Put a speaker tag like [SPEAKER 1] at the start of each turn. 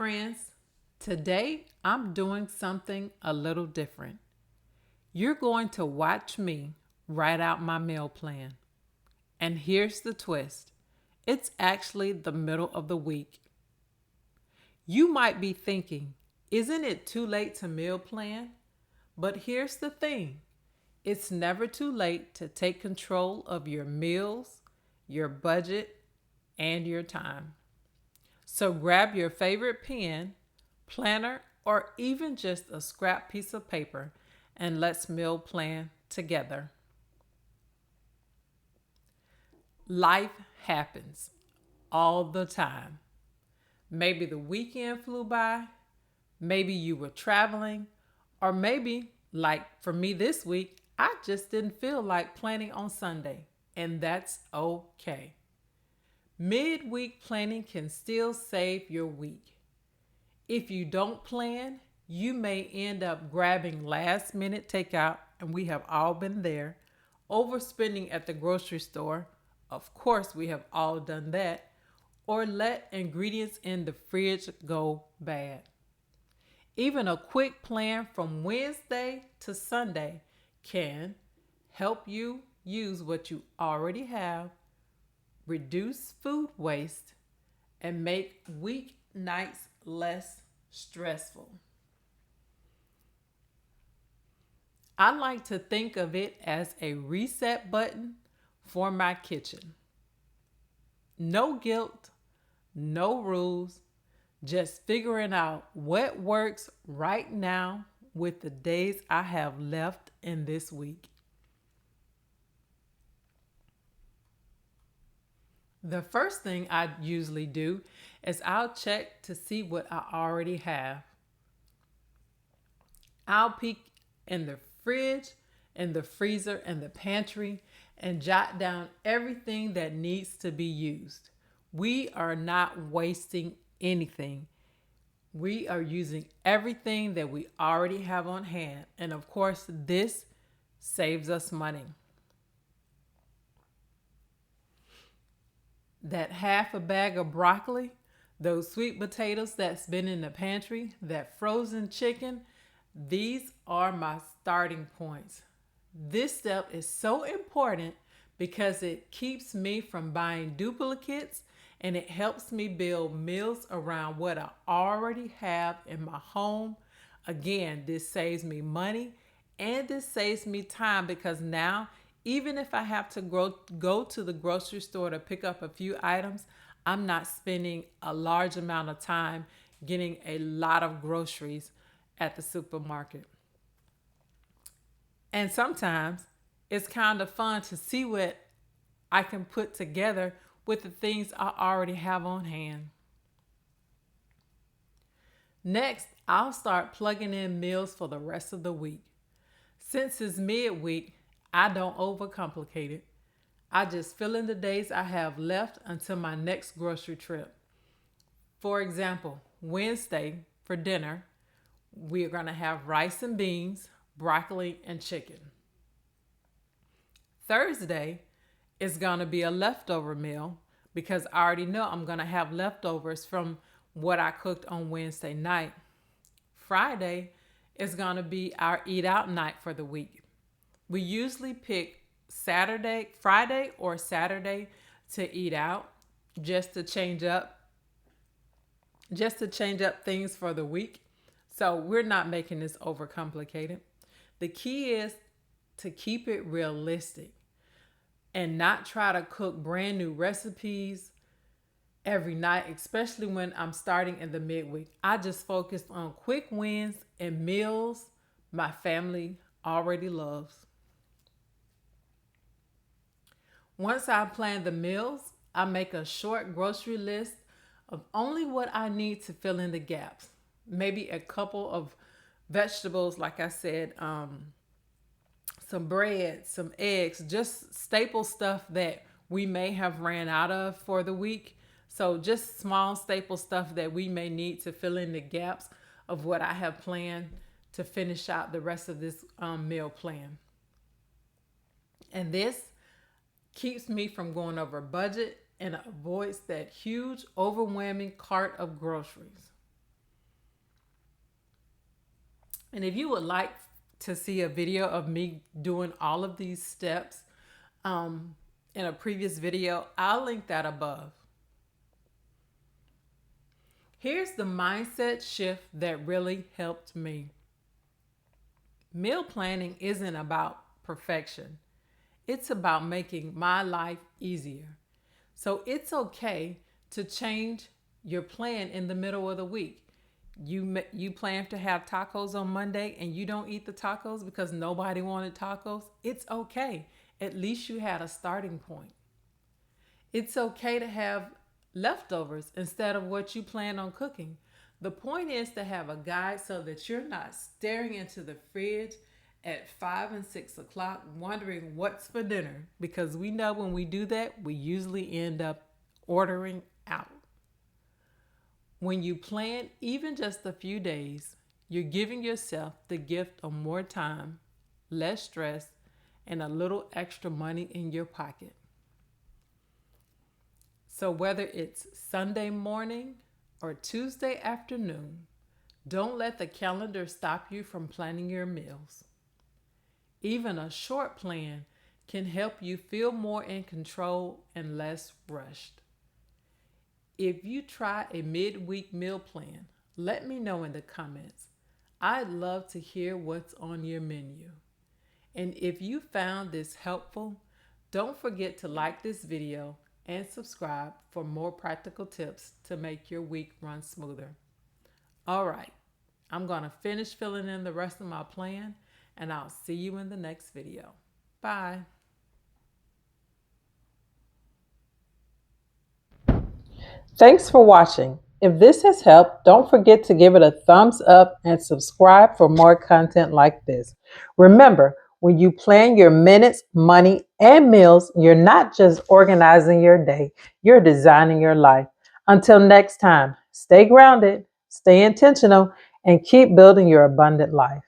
[SPEAKER 1] friends. Today I'm doing something a little different. You're going to watch me write out my meal plan. And here's the twist, it's actually the middle of the week. You might be thinking, isn't it too late to meal plan? But here's the thing, it's never too late to take control of your meals, your budget, and your time. So grab your favorite pen, planner, or even just a scrap piece of paper and let's meal plan together. Life happens all the time. Maybe the weekend flew by, maybe you were traveling, or maybe, like for me this week, I just didn't feel like planning on Sunday, and that's okay. Midweek planning can still save your week. If you don't plan, you may end up grabbing last minute takeout, and we have all been there, overspending at the grocery store. Of course, we have all done that, or let ingredients in the fridge go bad. Even a quick plan from Wednesday to Sunday can help you use what you already have, reduce food waste, and make weeknights less stressful. I like to think of it as a reset button for my kitchen. No guilt, no rules, just figuring out what works right now with the days I have left in this week. The first thing I usually do is I'll check to see what I already have. I'll peek in the fridge, in the freezer, and the pantry and jot down everything that needs to be used. We are not wasting anything. We are using everything that we already have on hand. And of course, this saves us money. That half a bag of broccoli, those sweet potatoes that's been in the pantry, that frozen chicken, these are my starting points. This step is so important because it keeps me from buying duplicates and it helps me build meals around what I already have in my home. Again, this saves me money and this saves me time because now, even if I have to go to the grocery store to pick up a few items, I'm not spending a large amount of time getting a lot of groceries at the supermarket. And sometimes it's kind of fun to see what I can put together with the things I already have on hand. Next, I'll start plugging in meals for the rest of the week. Since it's midweek, I don't overcomplicate it. I just fill in the days I have left until my next grocery trip. For example, Wednesday for dinner, we're going to have rice and beans, broccoli, and chicken. Thursday is going to be a leftover meal because I already know I'm going to have leftovers from what I cooked on Wednesday night. Friday is going to be our eat out night for the week. We usually pick Friday or Saturday to eat out just to change up things for the week. So we're not making this overcomplicated. The key is to keep it realistic and not try to cook brand new recipes every night, especially when I'm starting in the midweek. I just focused on quick wins and meals my family already loves. Once I plan the meals, I make a short grocery list of only what I need to fill in the gaps. Maybe a couple of vegetables, like I said, some bread, some eggs, just staple stuff that we may have ran out of for the week. So just small staple stuff that we may need to fill in the gaps of what I have planned to finish out the rest of this meal plan. And this keeps me from going over budget and avoids that huge, overwhelming cart of groceries. And if you would like to see a video of me doing all of these steps in a previous video, I'll link that above. Here's the mindset shift that really helped me. Meal planning isn't about perfection. It's about making my life easier. So it's okay to change your plan in the middle of the week. You plan to have tacos on Monday and you don't eat the tacos because nobody wanted tacos. It's okay. At least you had a starting point. It's okay to have leftovers instead of what you plan on cooking. The point is to have a guide so that you're not staring into the fridge at 5 and 6 o'clock wondering what's for dinner, because we know when we do that, we usually end up ordering out. When you plan even just a few days, you're giving yourself the gift of more time, less stress, and a little extra money in your pocket. So whether it's Sunday morning or Tuesday afternoon, don't let the calendar stop you from planning your meals. Even a short plan can help you feel more in control and less rushed. If you try a midweek meal plan, let me know in the comments. I'd love to hear what's on your menu. And if you found this helpful, don't forget to like this video and subscribe for more practical tips to make your week run smoother. All right, I'm going to finish filling in the rest of my plan, and I'll see you in the next video. Bye. Thanks for watching. If this has helped, don't forget to give it a thumbs up and subscribe for more content like this. Remember, when you plan your minutes, money, and meals, you're not just organizing your day, you're designing your life. Until next time, stay grounded, stay intentional, and keep building your abundant life.